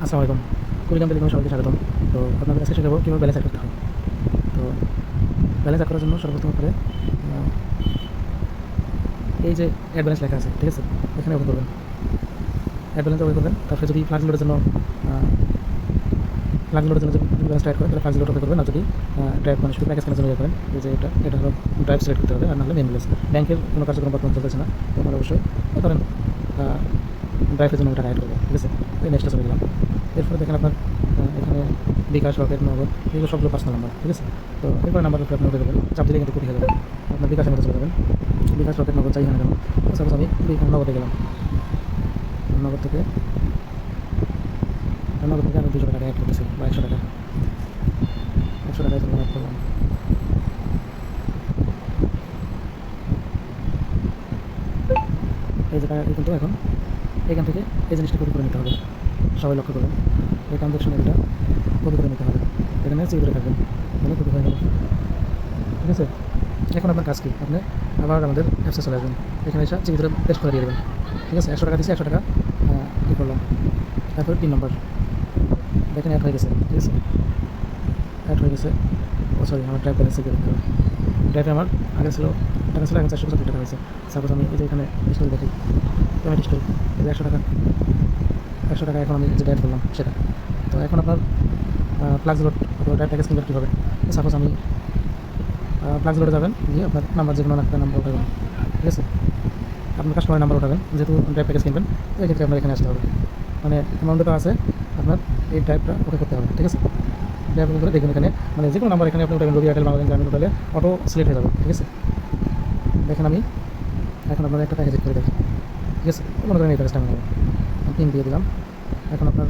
আসসালামু আলাইকুম। কুড়িগ্রাম টেলিকমে সবাইকে স্বাগতম। তো আপনাদের কাছে শেখাবো কীভাবে ব্যালেন্স অ্যাড করতে হয়। তো ব্যালেন্স অ্যাড করার জন্য সর্বপ্রথম করে এই যে অ্যাড ব্যালেন্স লেখা আছে, ঠিক আছে, এখানে ওপেন করবেন। অ্যাড ব্যালেন্স ওপেন করবেন। তারপরে যদি ফ্লাক্স লোডের জন্য যদি ব্যালেন্সটা অ্যাড করেন তাহলে ফ্লাক্স লোড ওপেন করবেন। আর যদি ড্রাইভ মানে শুধু প্যাকেজ কেনার জন্য ইয়ে করেন, এই যে এটা হলো ড্রাইভ সিলেক্ট করতে হবে, আর নাহলে মেন ব্যালেন্স। ব্যাংকের কোনো কার্যক্রম বর্তমানে চলতেছে না, তো আমরা অবশ্যই ধরেন ড্রাইভের জন্য ওটা অ্যাড করবো, ঠিক আছে। এই নেক্সটটা চলে গেলাম। এরপরে দেখেন আপনার এখানে বিকাশ, রকেট, নগদ, এগুলো সবগুলো পার্সোনাল নাম্বার, ঠিক আছে। তো এরপরে নাম্বারের উপরে আপনি উঠে দেবেন, চাপ দিলে কিন্তু কোটি হয়ে যাবে। আপনার বিকাশের মধ্যে চলে যাবেন, বিকাশ, রকেট, নগদ চাই না কেন। সাপোজ আমি নগদে গেলাম, নগদ থেকে আমি 200 টাকা অ্যাড করতেছি, বা 100 টাকা, 100 টাকায় অ্যাড করলাম। এই যে টাকা কিন্তু এখন এখান থেকে এই জিনিসটা কপি করে নিতে হবে। সবাই লক্ষ্য করবেন, এই ট্রানজ্যাকশনের এটা কপি করে নিতে হবে। এখানে চেক করে থাকবেন, তাহলে কপি হয়ে গেল, ঠিক আছে। এখন আপনার কাজ কি, আপনি আবার আমাদের অ্যাপসে চলে আসবেন। এখানে এসে চেক ভিতরে পেস্ট করে দিয়ে দেবেন, ঠিক আছে। 100 টাকা দিয়েছি, 100 টাকা কী করলাম, তারপরে 3 নম্বর দেখেন অ্যাড হয়ে গেছে, ঠিক আছে, অ্যাড হয়ে গেছে। ও সরি, আমার ড্রাইভ ব্যালেন্স চেক করতে হবে। ড্রাইভে আমার আগে ছিল টাকা ছিল, এখন 475 টাকা হয়েছে। সাপোজ আমি এই যে এখানে হিস্টোরি দেখি, পেমেন্ট হিস্টোরি, এই যে 100 টাকা, 100 টাকা এখন আমি যে অ্যাড করলাম সেটা। তো এখন আপনার ফ্লাক্স লোড অথবা ড্রাইভ প্যাকেজ কিনবেন কীভাবে। সাপোজ আমি ফ্লাক্স লোডে যাবেন, গিয়ে আপনার নাম্বার যে কোনো একটা নাম্বার উঠাবেন, ঠিক আছে। আপনার কাস্টমারের নাম্বার উঠাবেন, যেহেতু ড্রাইভ প্যাকেজ কিনবেন, তো এক্ষেত্রে আপনার এখানে আসতে হবে। মানে অ্যামাউন্টে তো আছে, আপনার এই ড্রাইভটা ওকে করতে হবে, ঠিক আছে। ড্রাইভ করে দেখবেন এখানে মানে যে কোনো নাম্বার এখানে আপনি উঠাবেন, রবি এয়ারটেল, বাংলাদেশ গ্রামীণ উঠালে অটো সিলেক্ট হয়ে যাবে, ঠিক আছে। দেখেন আমি এখন আপনার একটা প্যাকেজ করে দেখি, ঠিক আছে। মনে করেন এই প্যাকেজটা আমি নেবো, পিন দিয়ে দিলাম। এখন আপনার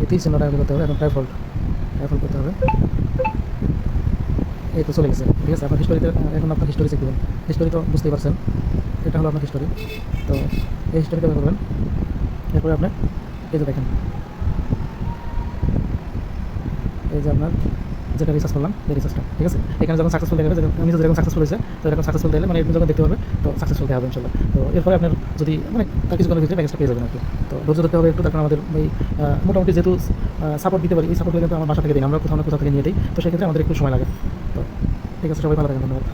এই 30 চিহ্নটা করতে হবে, এখন ট্রাই ফোল্ড করতে হবে। এই তো চলে গেছে, ঠিক আছে। আপনার হিস্টোরিতে এখন আপনার হিস্টোরি চেক দেবেন। হিস্টোরি তো বুঝতেই পারছেন, এটা হলো আপনার হিস্টোরি। তো এই হিস্টোরিটা বের করবেন। এরপরে আপনি এই যে দেখেন, এই যে আপনার যেটা রিসার্চ করলাম, এই রিসার্চটা, ঠিক আছে। এখানে যখন সাকসেসফুল দেখাবে, নিজে যেরকম সাকসেসফুল হয়েছে, তো এরকম সাকসেসফুল দিলে মানে যখন দেখতে হবে, তো সাকসেসফুল দেওয়া হবে ইনশাল্লাহ। তো এরপরে আপনার যদি মানে তার কিছুক্ষণের ভিতরে প্যাকেজটা পেয়ে যাবেন আর কি। তো ধৈর্য ধরতে হবে একটু, তার কারণ আমাদের এই মোটামুটি যেহেতু সাপোর্ট দিতে পারি, এই সাপোর্টগুলো কিন্তু আমার বাসা থেকে দিই, আমরা কোথাও না কোথাও থেকে নিয়ে দিই, তো সেক্ষেত্রে আমাদের একটু সময় লাগে। তো ঠিক আছে, সবাই ভালো থাকেন, ধন্যবাদ।